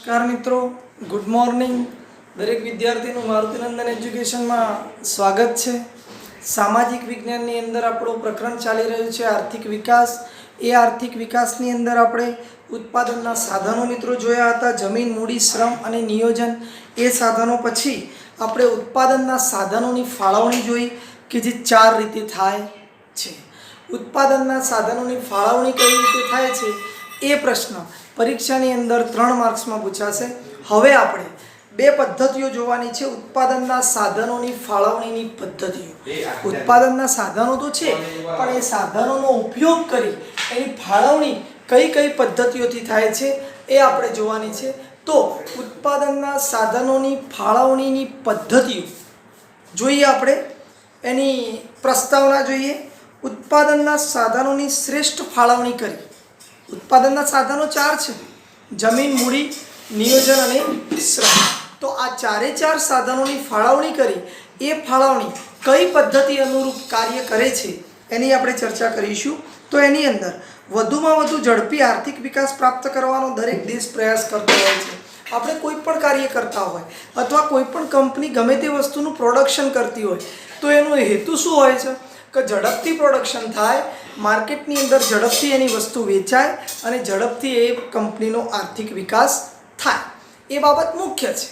નમસ્કાર મિત્રો, good morning. દરેક વિદ્યાર્થીનું મારુતિનંદન એજ્યુકેશનમાં સ્વાગત છે. સામાજિક વિજ્ઞાનની અંદર આપણું પ્રકરણ ચાલી રહ્યું છે આર્થિક વિકાસ. એ આર્થિક વિકાસની અંદર આપણે ઉત્પાદનના સાધનો મિત્રો જોયા હતા, જમીન, મૂડી, શ્રમ અને નિયોજન. એ સાધનો પછી આપણે ઉત્પાદનના સાધનોની ફાળવણી જોઈ કે જે 4 રીતે થાય છે. ઉત્પાદનના સાધનોની ફાળવણી કઈ રીતે થાય છે એ પ્રશ્ન પરીક્ષાની અંદર 3 માર્ક્સમાં પૂછાશે. હવે આપણે 2 પદ્ધતિઓ જોવાની છે ઉત્પાદનના સાધનોની ફાળવણીની પદ્ધતિઓ. ઉત્પાદનના સાધનો તો છે, પણ એ સાધનોનો ઉપયોગ કરી એની ફાળવણી કઈ કઈ પદ્ધતિઓથી થાય છે એ આપણે જોવાની છે. તો ઉત્પાદનના સાધનોની ફાળવણીની પદ્ધતિઓ જોઈએ. આપણે એની પ્રસ્તાવના જોઈએ. ઉત્પાદનના સાધનોની શ્રેષ્ઠ ફાળવણી કરી. ઉત્પાદનના સાધનો 4 છે: જમીન, મૂડી, નિયોજન અને શ્રમ. તો આ 4 સાધનોની ફાળવણી કરી એ ફાળવણી કઈ પદ્ધતિ અનુરૂપ કાર્ય કરે છે એની આપણે ચર્ચા કરીશું. તો એની અંદર વધુમાં વધુ ઝડપી આર્થિક વિકાસ પ્રાપ્ત કરવાનો દરેક દેશ પ્રયાસ કરતો હોય છે. આપણે કોઈ પણ કાર્ય કરતા હોય અથવા કોઈ પણ કંપની ગમે તે વસ્તુનું પ્રોડક્શન કરતી હોય તો એનો હેતુ શું હોય છે કે ઝડપથી પ્રોડક્શન થાય, માર્કેટની અંદર ઝડપથી એની વસ્તુ વેચાય અને ઝડપથી એ કંપનીનો આર્થિક વિકાસ થાય. એ બાબત મુખ્ય છે.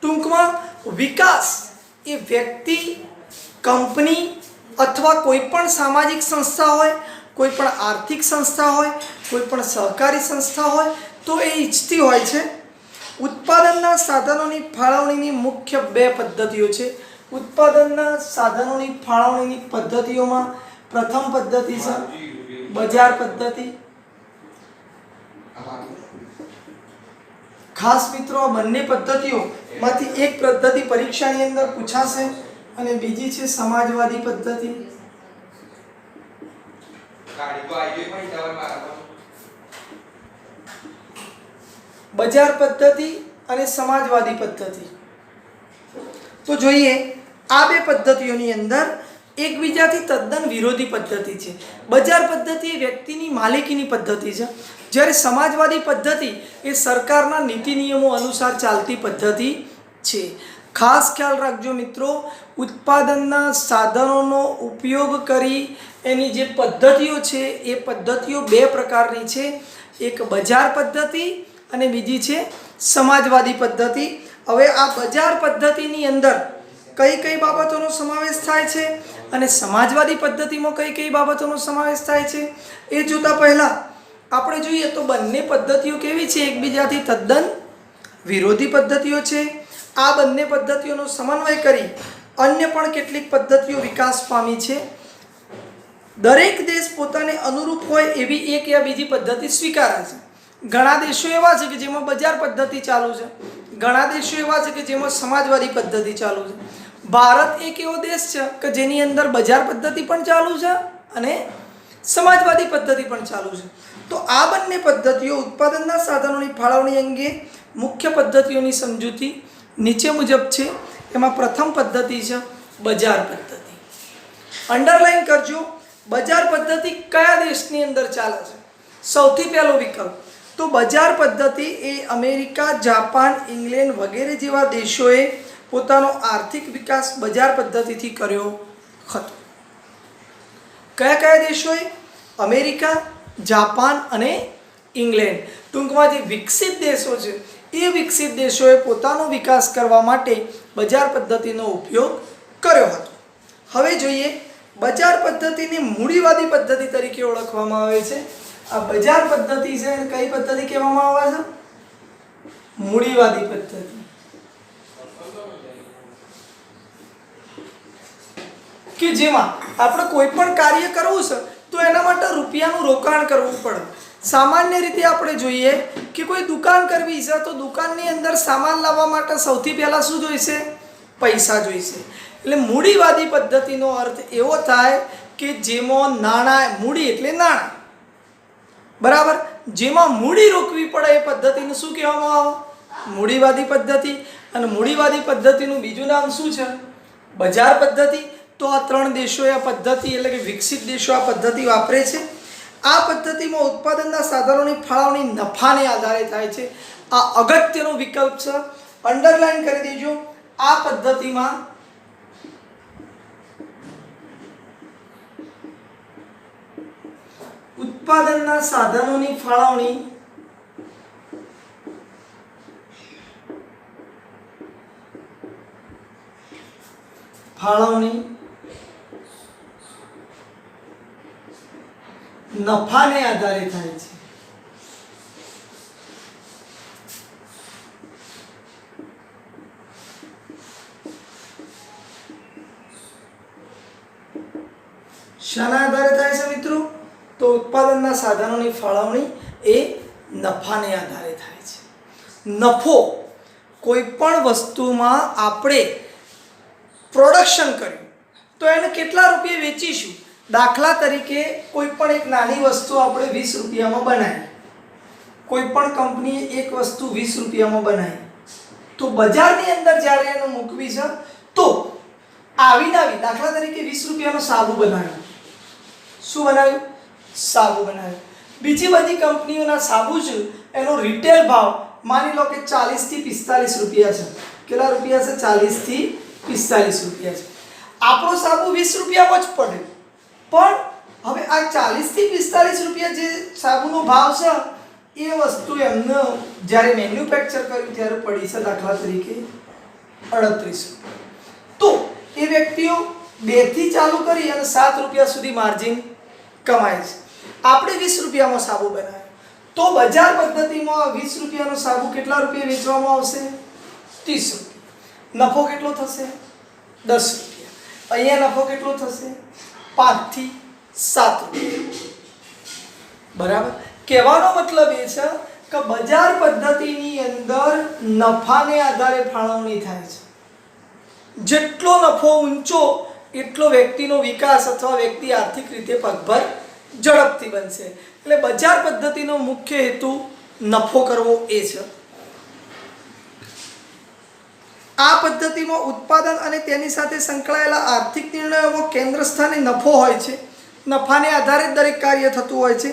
ટૂંકમાં વિકાસ એ વ્યક્તિ, કંપની અથવા કોઈ પણ સામાજિક સંસ્થા હોય, કોઈ પણ આર્થિક સંસ્થા હોય, કોઈ પણ સહકારી સંસ્થા હોય તો એ ઈચ્છતી હોય છે. ઉત્પાદનના સાધનોની ફાળવણીની મુખ્ય 2 પદ્ધતિઓ છે. ઉત્પાદનના સાધનોની ફાળવણીની પદ્ધતિઓમાં પ્રથમ પદ્ધતિ છે બજાર પદ્ધતિ. ખાસ મિત્રો આ બંને પદ્ધતિઓમાંથી એક પદ્ધતિ પરીક્ષાની અંદર પૂછાશે અને બીજી છે સમાજવાદી પદ્ધતિ. બજાર પદ્ધતિ અને સમાજવાદી પદ્ધતિ. તો જોઈએ આ 2 પદ્ધતિઓની અંદર એકબીજાથી તદ્દન વિરોધી પદ્ધતિ છે. બજાર પદ્ધતિ એ વ્યક્તિની માલિકીની પદ્ધતિ છે, જ્યારે સમાજવાદી પદ્ધતિ એ સરકારના નીતિ નિયમો અનુસાર ચાલતી પદ્ધતિ છે. ખાસ ખ્યાલ રાખજો મિત્રો, ઉત્પાદનના સાધનોનો ઉપયોગ કરી એની જે પદ્ધતિઓ છે એ પદ્ધતિઓ 2 પ્રકારની છે. એક બજાર પદ્ધતિ અને બીજી છે સમાજવાદી પદ્ધતિ. હવે આ બજાર પદ્ધતિની અંદર કઈ કઈ બાબતોનો સમાવેશ થાય છે અને સમાજવાદી પદ્ધતિમાં કઈ કઈ બાબતોનો સમાવેશ થાય છે એ જોતા પહેલા આપણે જોઈએ તો બંને પદ્ધતિઓ કેવી છે, એકબીજાથી તદ્દન વિરોધી પદ્ધતિઓ છે. આ બંને પદ્ધતિઓનો સમન્વય કરી અન્ય પણ કેટલીક પદ્ધતિઓ વિકાસ પામી છે. દરેક દેશ પોતાને અનુરૂપ હોય એવી એક યા બીજી પદ્ધતિ સ્વીકારે છે. ઘણા દેશો એવા છે કે જેમાં બજાર પદ્ધતિ ચાલુ છે, ઘણા દેશો એવા છે કે જેમાં સમાજવાદી પદ્ધતિ ચાલુ છે. ભારત એક એવો દેશ છે કે જેની અંદર બજાર પદ્ધતિ પણ ચાલુ છે અને સમાજવાદી પદ્ધતિ પણ ચાલુ છે. તો આ બંને પદ્ધતિઓ ઉત્પાદનના સાધનોની ફાળવણી અંગે મુખ્ય પદ્ધતિઓની સમજૂતી નીચે મુજબ છે. એમાં પ્રથમ પદ્ધતિ છે બજાર પદ્ધતિ. અંડરલાઈન કરજો, બજાર પદ્ધતિ કયા દેશની અંદર ચાલે છે. સૌથી પહેલો વિકલ્પ તો બજાર પદ્ધતિ એ અમેરિકા, જાપાન, ઇંગ્લેન્ડ વગેરે જેવા દેશોએ પોતાનો આર્થિક વિકાસ બજાર પદ્ધતિથી કર્યો હતો. કયા કયા દેશોએ? અમેરિકા, જાપાન અને ઇંગ્લેન્ડ. ટૂંકમાં જે વિકસિત દેશો છે એ વિકસિત દેશોએ પોતાનો વિકાસ કરવા માટે બજાર પદ્ધતિનો ઉપયોગ કર્યો હતો. હવે જોઈએ બજાર પદ્ધતિને મૂડીવાદી પદ્ધતિ તરીકે ઓળખવામાં આવે છે. આ બજાર પદ્ધતિ છે કઈ પદ્ધતિ કહેવામાં આવે છે? મૂડીવાદી પદ્ધતિ. કે જેમાં આપણે કોઈ પણ કાર્ય કરવું છે તો એના માટે રૂપિયાનું રોકાણ કરવું પડે. સામાન્ય રીતે આપણે જોઈએ કે કોઈ દુકાન કરવી છે તો દુકાનની અંદર સામાન લાવવા માટે સૌથી પહેલાં શું જોઈશે? પૈસા જોઈશે. એટલે મૂડીવાદી પદ્ધતિનો અર્થ એવો થાય કે જેમાં નાણાં, મૂડી એટલે નાણાં, બરાબર, જેમાં મૂડી રોકવી પડે એ પદ્ધતિને શું કહેવામાં આવે? મૂડીવાદી પદ્ધતિ. અને મૂડીવાદી પદ્ધતિનું બીજું નામ શું છે? બજાર પદ્ધતિ. તો આ 3 દેશોએ આ પદ્ધતિ એટલે કે વિકસિત દેશો આ પદ્ધતિ વાપરે છે. આ પદ્ધતિમાં ઉત્પાદનના સાધનોની ફાળવણી નફાને આધારે થાય છે. આ અગત્યનો વિકલ્પ છે, અંડરલાઈન કરી દેજો. આ પદ્ધતિમાં ઉત્પાદનના સાધનોની ફાળવણી નફાને આધારે થાય છે. શાના આધારે થાય છે મિત્રો? તો ઉત્પાદનના સાધનોની ફાળવણી એ નફાને આધારે થાય છે. નફો કોઈ પણ વસ્તુમાં આપણે પ્રોડક્શન કર્યું તો એને કેટલા રૂપિયા વેચીશું. દાખલા તરીકે કોઈ પણ એક નાની વસ્તુ આપણે 20 રૂપિયામાં બનાવી, કોઈ પણ કંપનીએ એક વસ્તુ 20 રૂપિયામાં બનાવી, તો બજારની અંદર જ્યારે એને મૂકવી છે તો આવી દાખલા તરીકે 20 રૂપિયાનો સાબુ બનાવ્યો. શું બનાવ્યું? સાબુ બનાવ્યું. બીજી બધી કંપનીઓના સાબુ છે એનો રિટેલ ભાવ માની લો કે 40 થી 45 રૂપિયા છે. કેટલા રૂપિયા છે? 40 થી 45 રૂપિયા છે. આપણો સાબુ 20 રૂપિયામાં જ પડે, પણ હવે આ 40 થી 45 રૂપિયા જે સાબુનો ભાવ છે એ વસ્તુ એમને જ્યારે મેન્યુફેક્ચર કર્યું ત્યારે પડી છે દાખલા તરીકે 38. તો એ વ્યક્તિઓ 2 થી ચાલુ કરી અને 7 રૂપિયા સુધી માર્જિન કમાય છે. આપણે 20 રૂપિયામાં સાબુ બનાવ્યો તો બજાર પદ્ધતિમાં 20 રૂપિયાનો સાબુ કેટલા રૂપિયા વેચવામાં આવશે? 30 રૂપિયા. નફો કેટલો થશે? 10 રૂપિયા. અહીંયા નફો કેટલો થશે? 5 થી 7 રૂપિયા. બરાબર. કહેવાનો મતલબ એ છે કે બજાર પદ્ધતિની અંદર નફાને આધારે ફાળવણી થાય છે. જેટલો નફો ઊંચો એટલો વ્યક્તિનો વિકાસ અથવા વ્યક્તિ આર્થિક રીતે પગભર ઝડપથી બનશે. એટલે બજાર પદ્ધતિનો મુખ્ય હેતુ નફો કરવો એ છે. આ પદ્ધતિમાં ઉત્પાદન અને તેની સાથે સંકળાયેલા આર્થિક નિર્ણયોમાં કેન્દ્ર સ્થાને નફો હોય છે. નફાને આધારે દરેક કાર્ય થતું હોય છે.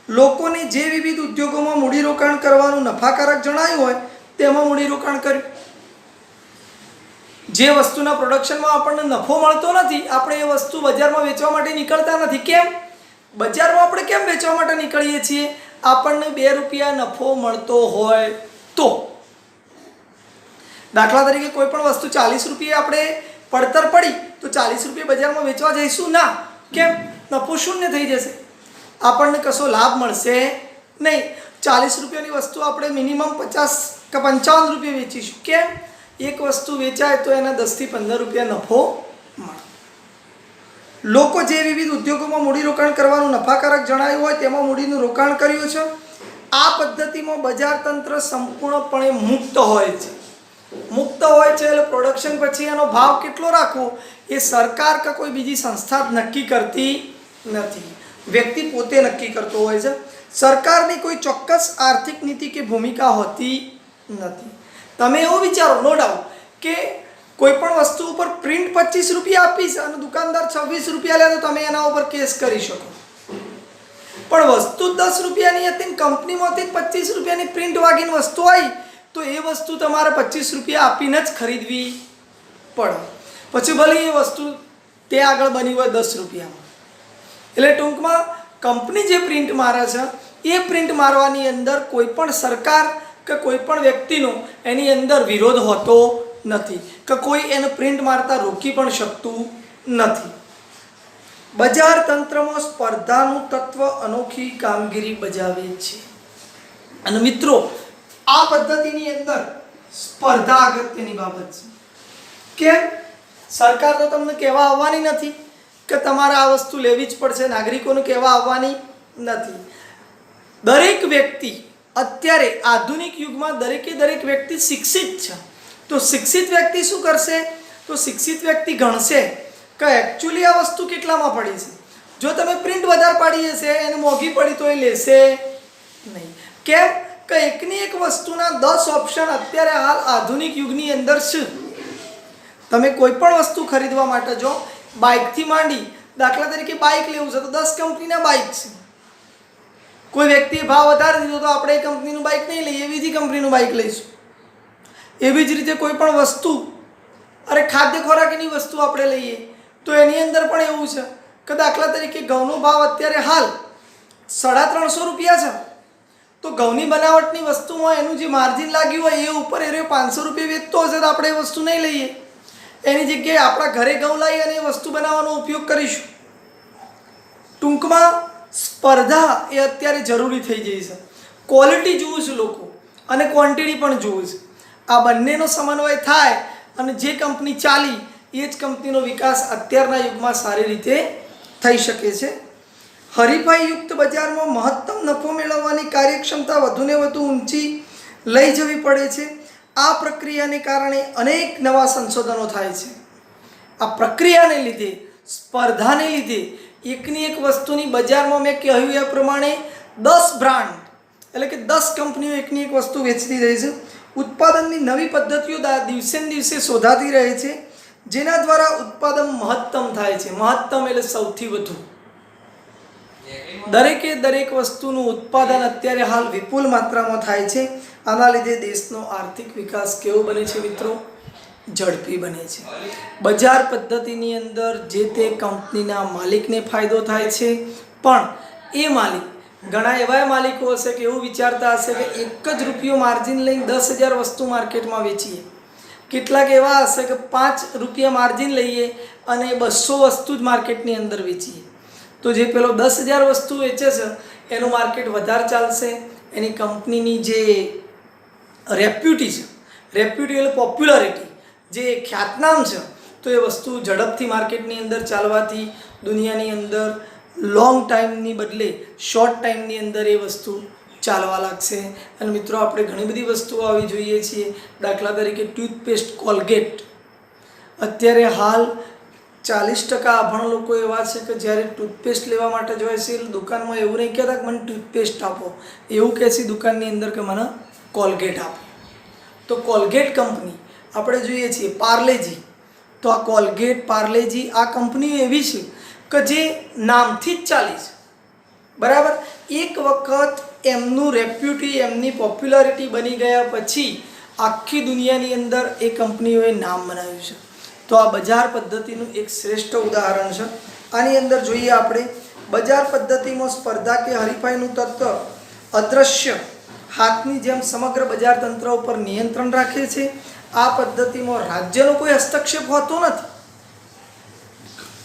લોકોને જે વિવિધ ઉદ્યોગોમાં મૂડીરોકાણ કરવાનું નફાકારક જણાયું હોય તેમાં મૂડીરોકાણ કર્યું. જે વસ્તુના પ્રોડક્શનમાં આપણને નફો મળતો નથી, આપણે એ વસ્તુ બજારમાં વેચવા માટે નીકળતા નથી. કેમ? બજારમાં આપણે કેમ વેચવા માટે નીકળીએ છીએ? આપણને 2 રૂપિયા નફો મળતો હોય તો. દાખલા તરીકે કોઈ પણ વસ્તુ 40 રૂપિયા આપણે પડતર પડી તો 40 રૂપિયા બજારમાં વેચવા જઈશું ના. કેમ? નફો શૂન્ય થઈ જશે, આપણને કશો લાભ મળશે નહીં. 40 રૂપિયાની વસ્તુ આપણે મિનિમમ 50 કે 55 રૂપિયા વેચીશું. કેમ? એક વસ્તુ વેચાય તો એના 10 થી 15 રૂપિયા નફો મળે. લોકો જે વિવિધ ઉદ્યોગોમાં મૂડીરોકાણ કરવાનું નફાકારક જણાયું હોય તેમાં મૂડીનું રોકાણ કર્યું છે. આ પદ્ધતિમાં બજાર તંત્ર સંપૂર્ણપણે મુક્ત હોય છે. મુક્ત હોય છે એટલે પ્રોડક્શન પછી એનો ભાવ કેટલો રાખવો એ સરકાર કે કોઈ બીજી સંસ્થા નક્કી કરતી નથી, વ્યક્તિ પોતે નક્કી કરતો હોય છે. સરકારની કોઈ ચોક્કસ આર્થિક નીતિ કે ભૂમિકા હોતી નથી. તમે એવું વિચારો, નો ડાઉટ, કે કોઈ પણ વસ્તુ ઉપર પ્રિન્ટ 25 રૂપિયા આપીશ અને દુકાનદાર 26 રૂપિયા લે તો તમે એના ઉપર કેસ કરી શકો. પણ વસ્તુ 10 રૂપિયાની હતી, કંપનીમાંથી 25 રૂપિયાની પ્રિન્ટ વાગીને વસ્તુ આવી તો એ વસ્તુ તમારે 25 રૂપિયા આપીને જ ખરીદવી પડે. પછી ભલે એ વસ્તુ તે આગળ બની હોય 10 રૂપિયામાં. એટલે ટૂંકમાં કંપની જે પ્રિન્ટ મારે છે એ પ્રિન્ટ મારવાની અંદર કોઈ પણ સરકાર કે કોઈ પણ વ્યક્તિનો એની અંદર વિરોધ હોતો નથી કે કોઈ એને પ્રિન્ટ મારતા રોકી પણ શકતું નથી. બજાર તંત્રમાં સ્પર્ધાનું તત્વ અનોખી કામગીરી બજાવે છે. અને મિત્રો, આ પદ્ધતિની અંદર સ્પર્ધા અગત્યની બાબત છે. કેમ? સરકાર તો તમને કહેવા આવવાની નથી કે તમારે આ વસ્તુ લેવી જ પડશે, નાગરિકોને કહેવા આવવાની નથી. દરેક વ્યક્તિ અત્યારે આધુનિક યુગમાં દરેક વ્યક્તિ શિક્ષિત છે. તો શિક્ષિત વ્યક્તિ શું કરશે? તો શિક્ષિત વ્યક્તિ ગણશે કે એકચ્યુઅલી આ વસ્તુ કેટલામાં પડી છે. જો તમે પ્રિન્ટ વધારે પાડી હશે, એને મોંઘી પડી તો એ લેશે નહીં. કેમ? કે એકની એક વસ્તુના 10 ઓપ્શન અત્યારે હાલ આધુનિક યુગની અંદર છે. તમે કોઈ પણ વસ્તુ ખરીદવા માટે જો બાઇકથી માંડી, દાખલા તરીકે બાઇક લેવું છે તો 10 કંપનીના બાઇક છે. કોઈ વ્યક્તિએ ભાવ વધારી દીધો તો આપણે એ કંપનીનું બાઇક નહીં લઈએ, બીજી કંપનીનું બાઇક લઈશું. એવી જ રીતે કોઈ પણ વસ્તુ, અરે ખાદ્ય ખોરાકની વસ્તુ આપણે લઈએ તો એની અંદર પણ એવું છે કે દાખલા તરીકે ઘઉંનો ભાવ અત્યારે હાલ 350 રૂપિયા છે, તો ઘઉંની બનાવટની વસ્તુમાં એનું જે માર્જિન લાગ્યું હોય એ ઉપર એ 500 રૂપિયા વેચતો હશે તો આપણે એ વસ્તુ નહીં લઈએ. એની જગ્યાએ આપણા ઘરે ઘઉં લાવી અને એ વસ્તુ બનાવવાનો ઉપયોગ કરીશું. ટૂંકમાં સ્પર્ધા એ અત્યારે જરૂરી થઈ ગઈ છે. ક્વોલિટી જોવું છે લોકો અને ક્વોન્ટિટી પણ જોવું છે. આ બંનેનો સમન્વય થાય અને જે કંપની ચાલી એ જ કંપનીનો વિકાસ અત્યારના યુગમાં સારી રીતે થઈ શકે છે. હરીફાઈયુક્ત બજારમાં મહત્તમ નફો મેળવવાની કાર્યક્ષમતા વધુને વધુ ઊંચી લઈ જવી પડે છે. આ પ્રક્રિયાને કારણે અનેક નવા સંશોધનો થાય છે. આ પ્રક્રિયાને લીધે, સ્પર્ધાને લીધે એકની એક વસ્તુની બજારમાં મેં કહ્યું એ પ્રમાણે 10 બ્રાન્ડ એટલે કે 10 કંપનીઓ એકની એક વસ્તુ વેચતી રહે છે. ઉત્પાદનની નવી પદ્ધતિઓ દિવસે ને દિવસે શોધાતી રહે છે, જેના દ્વારા ઉત્પાદન મહત્તમ થાય છે. મહત્તમ એટલે સૌથી વધુ. દરેકે દરેક વસ્તુનું ઉત્પાદન અત્યારે હાલ વિપુલ માત્રામાં થાય છે. આના લીધે દેશનો આર્થિક વિકાસ કેવો બને છે મિત્રો? ઝડપી બને છે. બજાર પદ્ધતિની અંદર જે તે કંપનીના માલિકને ફાયદો થાય છે, પણ એ માલિક, ઘણા એવા માલિકો હશે કે એવું વિચારતા હશે કે 1 જ રૂપિયો માર્જિન લઈને 10,000 વસ્તુ માર્કેટમાં વેચીએ. કેટલાક એવા હશે કે 5 રૂપિયા માર્જિન લઈએ અને 200 વસ્તુ જ માર્કેટની અંદર વેચીએ. તો જે પેલો 10,000 વસ્તુ વેચે છે એનું માર્કેટ વધારે ચાલશે. એની કંપનીની જે રેપ્યુટી છે, રેપ્યુટી એટલે પોપ્યુલારિટી, જે ખ્યાતનામ છે, તો એ વસ્તુ ઝડપથી માર્કેટની અંદર ચાલવાથી દુનિયાની અંદર લોંગ ટાઈમની બદલે શોર્ટ ટાઈમની અંદર એ વસ્તુ ચાલવા લાગશે. અને મિત્રો આપણે ઘણી બધી વસ્તુઓ આવી જોઈએ છીએ. દાખલા તરીકે ટૂથપેસ્ટ કોલગેટ. અત્યારે હાલ 40% અભણ લોકો એવા છે કે જ્યારે ટૂથપેસ્ટ લેવા માટે જોઈએ છે દુકાનમાં એવું નહીં કહેતા કે મને ટૂથપેસ્ટ આપો, એવું કહે છે દુકાનની અંદર કે મને કોલગેટ આપો. તો કોલગેટ કંપની આપણે જોઈએ છીએ, પાર્લેજી. તો આ કોલગેટ, પાર્લેજી આ કંપનીઓ એવી છે કે જે નામથી જ ચાલી છે, બરાબર. એક વખત એમનું રેપ્યુટી, એમની પોપ્યુલારિટી બની ગયા પછી આખી દુનિયાની અંદર એ કંપનીઓએ નામ બનાવ્યું છે. તો આ બજાર પદ્ધતિનું એક શ્રેષ્ઠ ઉદાહરણ છે. આની અંદર જોઈએ આપણે, બજાર પદ્ધતિમાં સ્પર્ધા કે હરીફાઈનું તત્વ અદ્રશ્ય હાથની જેમ સમગ્ર બજાર તંત્ર ઉપર નિયંત્રણ રાખે છે. આ પદ્ધતિમાં રાજ્યનો કોઈ હસ્તક્ષેપ હોતો નથી.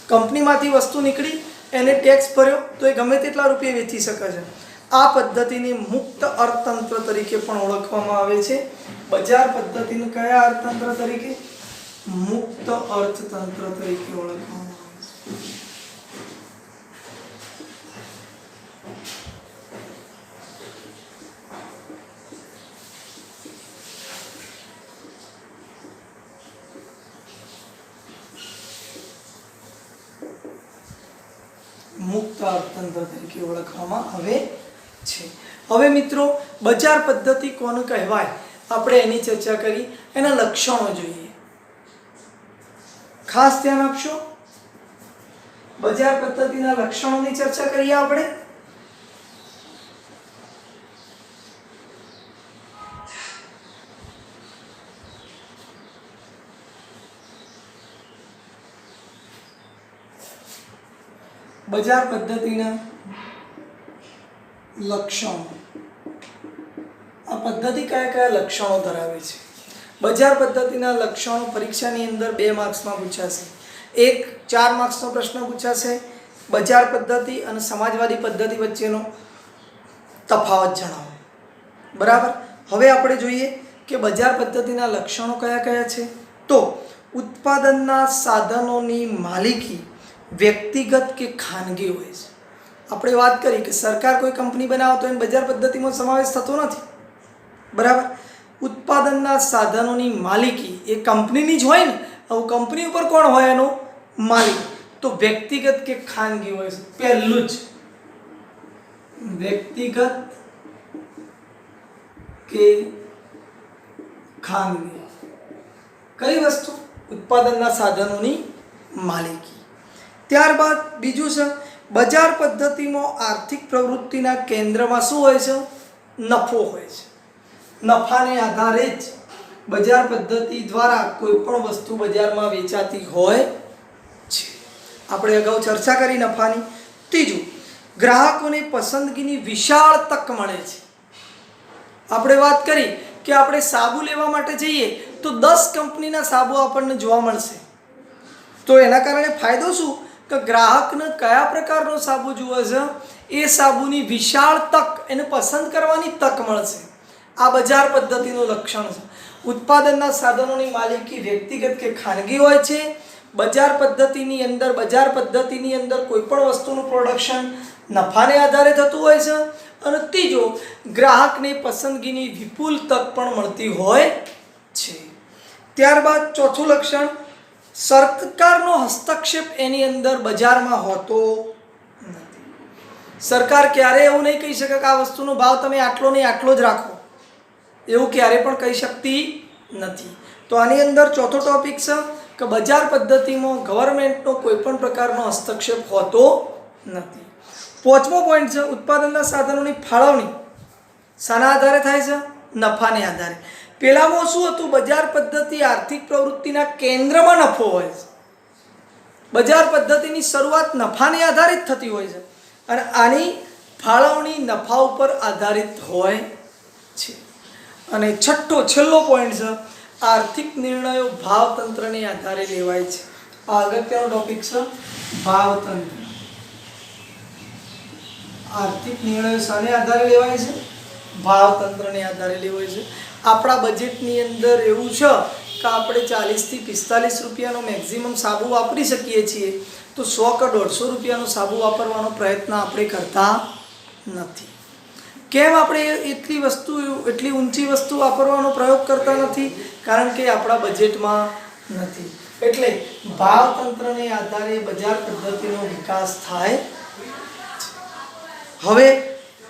કંપનીમાંથી વસ્તુ નીકળી, એને ટેક્સ ભર્યો તો એ ગમે તેટલા રૂપિયા વેચી શકે છે. આ પદ્ધતિને મુક્ત અર્થતંત્ર તરીકે પણ ઓળખવામાં આવે છે. બજાર પદ્ધતિને કયા અર્થતંત્ર તરીકે? મુક્ત અર્થતંત્ર તરીકે ઓળખવામાં આવે છે. મુક્ત અર્થતંત્ર તરીકે ઓળખવામાં આવે છે. હવે મિત્રો બજાર પદ્ધતિ કોને કહેવાય આપણે એની ચર્ચા કરી. એના લક્ષણો જોઈએ, ખાસ ધ્યાન આપશો. બજાર પદ્ધતિના લક્ષણોની ચર્ચા કરીએ આપણે. બજાર પદ્ધતિના લક્ષણો. આ પદ્ધતિ કયા કયા લક્ષણો ધરાવે છે? બજાર પદ્ધતિના લક્ષણો પરીક્ષાની અંદર 2 માર્ક્સમાં પૂછાશે. એક 4 માર્ક્સનો પ્રશ્ન પૂછાશે. બજાર પદ્ધતિ અને સમાજવાદી પદ્ધતિ વચ્ચેનો તફાવત જણાવો. બરાબર. હવે આપણે જોઈએ કે બજાર પદ્ધતિના લક્ષણો કયા કયા છે. તો ઉત્પાદનના સાધનોની માલિકી વ્યક્તિગત કે ખાનગી હોય છે. આપણે વાત કરી કે સરકાર કોઈ કંપની બનાવે તો એને બજાર પદ્ધતિમાં સમાવેશ થતો નથી, બરાબર. ઉત્પાદનના સાધનોની માલિકી એ કંપનીની જ હોય ને. હવે કંપની ઉપર કોણ હોય એનો માલિક? તો વ્યક્તિગત કે ખાનગી હોય છે. પહેલું જ વ્યક્તિગત કે ખાનગી. કઈ વસ્તુ? ઉત્પાદનના સાધનોની માલિકી. ત્યારબાદ બીજું છે બજાર પદ્ધતિમાં આર્થિક પ્રવૃત્તિના કેન્દ્રમાં શું હોય છે? નફો હોય છે. નફાને આધારે જ બજાર પદ્ધતિ દ્વારા કોઈ પણ વસ્તુ બજારમાં વેચાતી હોય છે. આપણે અગાઉ ચર્ચા કરી નફાની. ત્રીજું, ગ્રાહકોને પસંદગીની વિશાળ તક મળે છે. આપણે વાત કરી કે આપણે સાબુ લેવા માટે જઈએ તો 10 કંપનીના સાબુ આપણને જોવા મળશે. તો એના કારણે ફાયદો શું કે ગ્રાહકને કયા પ્રકારનો સાબુ જુએ છે એ સાબુની વિશાળ તક, એને પસંદ કરવાની તક મળશે. આ બજાર પદ્ધતિનું લક્ષણ છે. ઉત્પાદનના સાધનોની માલિકી વ્યક્તિગત કે ખાનગી હોય છે. બજાર પદ્ધતિની અંદર કોઈ પણ વસ્તુનું પ્રોડક્શન નફાને આધારે થતું હોય છે. અને ત્રીજો, ગ્રાહકને પસંદગીની વિપુલ તક પણ મળતી હોય છે. ત્યારબાદ ચોથું લક્ષણ, સરકારનો હસ્તક્ષેપ એની અંદર બજારમાં હોતો નથી. સરકાર ક્યારે એવું નહીં કહી શકે કે આ વસ્તુનો ભાવ તમે આટલો નહીં આટલો જ રાખો, એવું ક્યારે પણ કહી શકતી નથી. તો આની અંદર ચોથો ટોપિક છે કે બજાર પદ્ધતિમાં ગવર્મેન્ટનો કોઈ પણ પ્રકારનો હસ્તક્ષેપ હોતો નથી. પાંચમો પોઈન્ટ છે, ઉત્પાદનના સાધનોની ફાળવણી શાના આધારે થાય છે? નફાને આધારે. પેલામાં શું હતું? બજાર પદ્ધતિ આર્થિક પ્રવૃત્તિના કેન્દ્રમાં નફો હોય છે. બજાર પદ્ધતિની શરૂઆત નફાને આધારિત થતી હોય છે અને આની ફાળવણી નફા ઉપર આધારિત હોય છે. અને છેલ્લો પોઈન્ટ છે, આર્થિક નિર્ણયો ભાવતંત્રને આધારે લેવાય છે. આ અગત્યનો ટોપિક છે, ભાવતંત્ર. આર્થિક નિર્ણયો શાને આધારે લેવાય છે? ભાવતંત્રને આધારે લેવાય છે. આપણા બજેટની અંદર એવું છે કે આપણે 40 થી 45 રૂપિયાનો મેક્સિમમ સાબુ વાપરી શકીએ છીએ, તો 100 કે 150 રૂપિયાનો સાબુ વાપરવાનો પ્રયત્ન આપણે કરતા નથી. કેમ આપણે એટલી ઊંચી વસ્તુ વાપરવાનો પ્રયોગ કરતા નથી? કારણ કે આપણા બજેટમાં નથી. એટલે ભાવતંત્રને આધારે બજાર પદ્ધતિનો વિકાસ થાય. હવે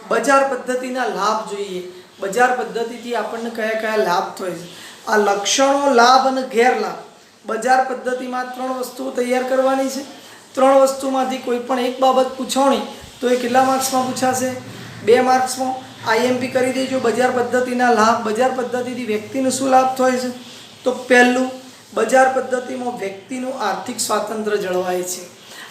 બજાર પદ્ધતિના લાભ જોઈએ. બજાર પદ્ધતિથી આપણને કયા કયા લાભ થાય છે? આ લક્ષણો, લાભ અને ગેરલાભ. બજાર પદ્ધતિમાં 3 વસ્તુઓ તૈયાર કરવાની છે. 3 વસ્તુમાંથી કોઈ પણ એક બાબત પૂછવાની તો એ કેટલા માર્ક્સમાં પૂછાશે? 2 માર્ક્સમાં. આઈએમપી કરી દેજો. બજાર પદ્ધતિના લાભ. બજાર પદ્ધતિથી વ્યક્તિને શું લાભ થાય છે? તો પહેલું, બજાર પદ્ધતિમાં વ્યક્તિનું આર્થિક સ્વાતંત્ર્ય જળવાય છે.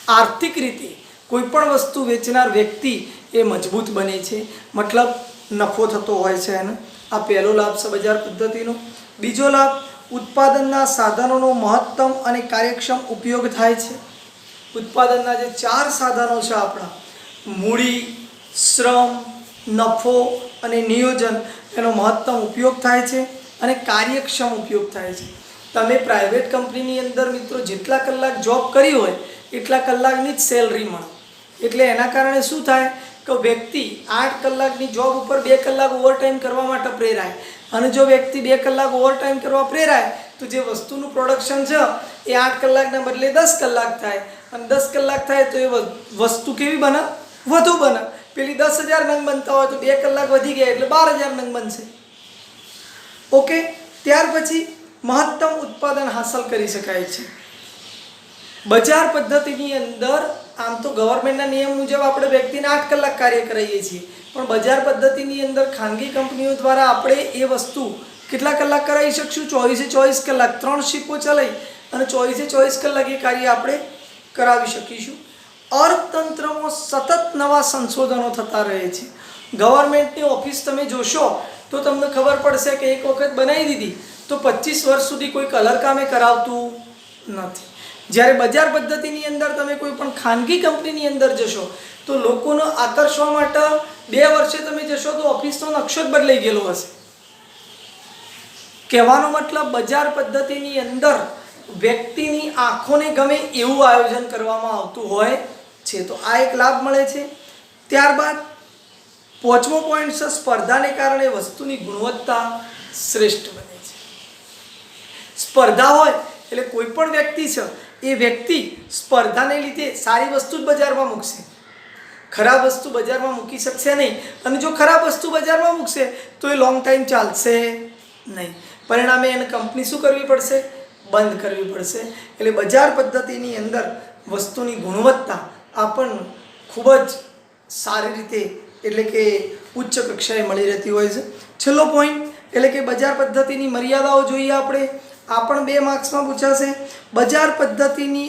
આર્થિક રીતે કોઈ પણ વસ્તુ વેચનાર વ્યક્તિ એ મજબૂત બને છે, મતલબ નફો થતો હોય છે એને. આ પહેલો લાભ છે બજાર પદ્ધતિનો. બીજો લાભ, ઉત્પાદનના સાધનોનો મહત્તમ અને કાર્યક્ષમ ઉપયોગ થાય છે. ઉત્પાદનના જે 4 સાધનો છે આપણા, મૂડી, શ્રમ, નફો અને નિયોજન, એનો મહત્તમ ઉપયોગ થાય છે અને કાર્યક્ષમ ઉપયોગ થાય છે. તમે પ્રાઇવેટ કંપનીની અંદર મિત્રો જેટલા કલાક જોબ કરી હોય એટલા કલાકની જ સેલરી મળે. એટલે એના કારણે શું થાય કે વ્યક્તિ 8 કલાકની જોબ ઉપર 2 કલાક ઓવરટાઈમ કરવા માટે પ્રેરાય. અને જો વ્યક્તિ 2 કલાક ઓવરટાઈમ કરવા પ્રેરાય તો જે વસ્તુનું પ્રોડક્શન છે એ 8 કલાકના બદલે 10 કલાક થાય. અને 10 કલાક થાય તો એ વસ્તુ કેવી બને? વધુ બને. પેલી 10,000 નંગ બનતા હોય તો 2 કલાક વધી ગયા એટલે 12,000 નંગ બનશે. ઓકે. ત્યાર પછી મહત્તમ ઉત્પાદન હાંસલ કરી શકાય છે. બજાર પદ્ધતિની અંદર આમ તો ગવર્મેન્ટના નિયમ મુજબ આપણે વ્યક્તિને 8 કલાક કાર્ય કરાવીએ છીએ, પણ બજાર પદ્ધતિની અંદર ખાનગી કંપનીઓ દ્વારા આપણે એ વસ્તુ કેટલા કલાક કરાવી શકશું? 24 કલાક. 3 શિપો ચલાવી અને 24 કલાક એ કાર્ય આપણે કરાવી શકીશું. અર્થતંત્રમાં સતત નવા સંશોધનો થતા રહે છે. ગવર્મેન્ટની ઓફિસ તમે જોશો તો તમને ખબર પડશે કે એક વખત બનાવી દીધી તો 25 વર્ષ સુધી કોઈ કલર કામે કરાવતું નથી. જ્યારે બજાર પદ્ધતિની અંદર તમે કોઈ પણ ખાનગી કંપનીની અંદર જશો તો લોકોને આકર્ષવા માટે 2 વર્ષે તમે જશો તો ઓફિસનો નકશો જ બદલાઈ ગયેલો હશે. કહેવાનો મતલબ બજાર પદ્ધતિની અંદર વ્યક્તિની આંખોને ગમે એવું આયોજન કરવામાં આવતું હોય છે. તો આ એક લાભ મળે છે. ત્યારબાદ 5મો પોઈન્ટ છે, સ્પર્ધાને કારણે વસ્તુની ગુણવત્તા શ્રેષ્ઠ બને છે. સ્પર્ધા હોય એટલે કોઈ પણ વ્યક્તિ છે એ વ્યક્તિ સ્પર્ધાને લીધે સારી વસ્તુ જ બજારમાં મૂકશે, ખરાબ વસ્તુ બજારમાં મૂકી શકશે નહીં. અને જો ખરાબ વસ્તુ બજારમાં મૂકશે તો એ લોંગ ટાઈમ ચાલશે નહીં. પરિણામે એને કંપની શું કરવી પડશે? બંધ કરવી પડશે. એટલે બજાર પદ્ધતિની અંદર વસ્તુની ગુણવત્તા આપણને ખૂબ જ સારી રીતે એટલે કે ઉચ્ચ કક્ષાએ મળી રહેતી હોય છે. છેલ્લો પોઈન્ટ એટલે કે બજાર પદ્ધતિની મર્યાદાઓ જોઈએ આપણે. આ પણ 2 માર્ક્સમાં પૂછાશે. બજાર પદ્ધતિની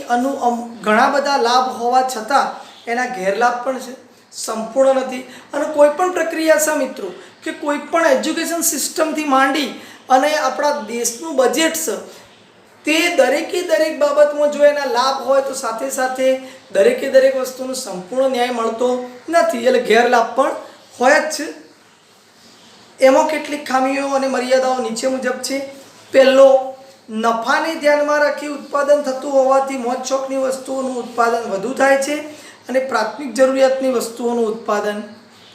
ઘણા બધા લાભ હોવા છતાં એના ગેરલાભ પણ છે, સંપૂર્ણ નથી. અને કોઈ પણ પ્રક્રિયા છે મિત્રો કે કોઈ પણ એજ્યુકેશન સિસ્ટમથી માંડી અને આપણા દેશનું બજેટ છે તે દરેકે દરેક બાબતમાં જો એના લાભ હોય તો સાથે સાથે દરેકે દરેક વસ્તુનો સંપૂર્ણ ન્યાય મળતો નથી, એટલે ગેરલાભ પણ હોય જ છે. એમાં કેટલીક ખામીઓ અને મર્યાદાઓ નીચે મુજબ છે. પહેલો, નફાને ધ્યાનમાં રાખી ઉત્પાદન થતું હોવાથી મોજ શોખની વસ્તુઓનું ઉત્પાદન વધુ થાય છે અને પ્રાથમિક જરૂરિયાતની વસ્તુઓનું ઉત્પાદન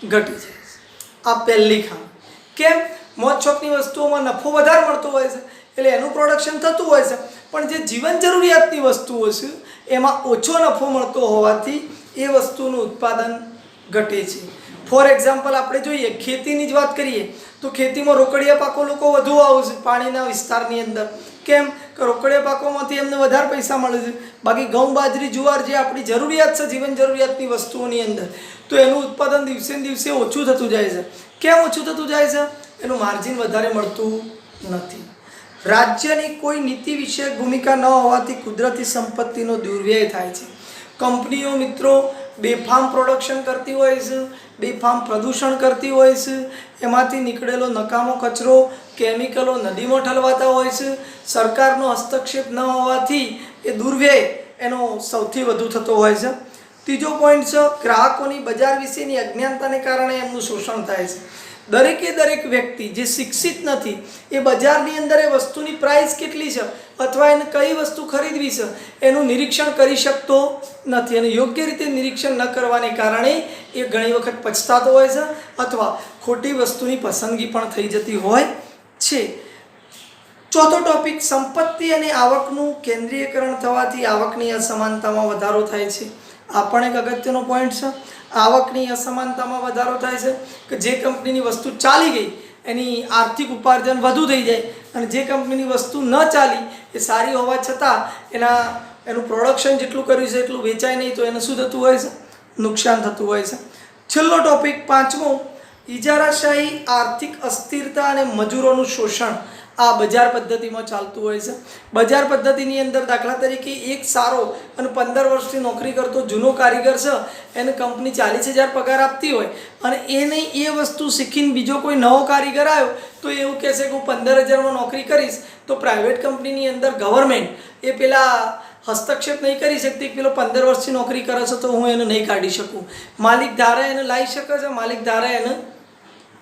ઘટી જાય છે. આ પહેલી ખામી. કેમ? મોજ શોખની વસ્તુઓમાં નફો વધારે મળતો હોય છે એટલે એનું પ્રોડક્શન થતું હોય છે, પણ જે જીવન જરૂરિયાતની વસ્તુઓ છે એમાં ઓછો નફો મળતો હોવાથી એ વસ્તુનું ઉત્પાદન ઘટે છે. ફોર એક્ઝામ્પલ આપણે જોઈએ, ખેતીની જ વાત કરીએ તો ખેતીમાં રોકડિયા પાકો લોકો વધુ વાવે છે પાણીના વિસ્તારની અંદર. કેમ? કે રોકડિયા પાકોમાંથી એમને વધારે પૈસા મળે છે. બાકી ઘઉં, બાજરી, જુવાર જે આપણી જરૂરિયાત છે જીવન જરૂરિયાતની વસ્તુઓની અંદર, તો એનું ઉત્પાદન દિવસે ને દિવસે ઓછું થતું જાય છે. કેમ ઓછું થતું જાય છે? એનું માર્જિન વધારે મળતું નથી. રાજ્યની કોઈ નીતિ વિષયક ભૂમિકા ન હોવાથી કુદરતી સંપત્તિનો દુર્વ્યય થાય છે. કંપનીઓ મિત્રો બેફામ પ્રોડક્શન કરતી હોય છે, બેફામ પ્રદૂષણ કરતી હોય છે, એમાંથી નીકળેલો નકામો કચરો, કેમિકલો નદીમાં ઠલવાતા હોય છે. સરકારનો હસ્તક્ષેપ ન હોવાથી એ દુર્વ્યય એનો સૌથી વધુ થતો હોય છે. ત્રીજો પોઈન્ટ છે, ગ્રાહકોની બજાર વિશેની અજ્ઞાનતાને કારણે એમનું શોષણ થાય છે. દરેકે દરેક વ્યક્તિ જે શિક્ષિત નથી એ બજારની અંદર એ વસ્તુની પ્રાઇસ કેટલી છે અથવા એને કઈ વસ્તુ ખરીદવી છે એનું નિરીક્ષણ કરી શકતો નથી, અને યોગ્ય રીતે નિરીક્ષણ ન કરવાને કારણે એ ઘણી વખત પછતાતો હોય છે અથવા ખોટી વસ્તુની પસંદગી પણ થઈ જતી હોય છે. ચોથો ટોપિક, સંપત્તિ અને આવકનું કેન્દ્રીયકરણ થવાથી આવકની અસમાનતામાં વધારો થાય છે. આ પણ એક અગત્યનો પોઈન્ટ છે. આવકની અસમાનતામાં વધારો થાય છે કે જે કંપનીની વસ્તુ ચાલી ગઈ એની આર્થિક ઉપાર્જન વધુ થઈ જાય, અને જે કંપનીની વસ્તુ ન ચાલી એ સારી હોવા છતાં એનું પ્રોડક્શન જેટલું કર્યું છે એટલું વેચાય નહીં, તો એને શું થતું હોય છે? નુકસાન થતું હોય છે. છેલ્લો ટોપિક, પાંચમો, ઇજારાશાહી, આર્થિક અસ્થિરતા અને મજૂરોનું શોષણ આ બજાર પદ્ધતિમાં ચાલતું હોય છે. બજાર પદ્ધતિની અંદર દાખલા તરીકે એક સારો અને 15 વર્ષથી નોકરી કરતો જૂનો કારીગર છે, એને કંપની 40,000 પગાર આપતી હોય અને એને એ વસ્તુ શીખીને બીજો કોઈ નવો કારીગર આવ્યો તો એવું કહેશે કે હું 15,000માં નોકરી કરીશ, તો પ્રાઇવેટ કંપનીની અંદર ગવર્મેન્ટ એ પેલા હસ્તક્ષેપ નહીં કરી શકતી. પેલો 15 વર્ષથી નોકરી કરે છે તો હું એને નહીં કાઢી શકું. માલિક ધારે એને લાવી શકે છે, માલિક ધારે એને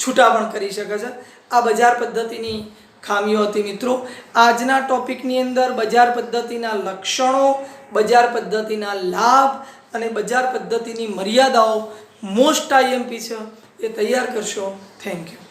છૂટા પણ કરી શકે છે. આ બજાર પદ્ધતિની ખામીઓ હતી મિત્રો. આજના ટોપિકની અંદર બજાર પદ્ધતિના લક્ષણો, બજાર પદ્ધતિના લાભ અને બજાર પદ્ધતિની મર્યાદાઓ મોસ્ટ IMP છે, એ તૈયાર કરશો. Thank you.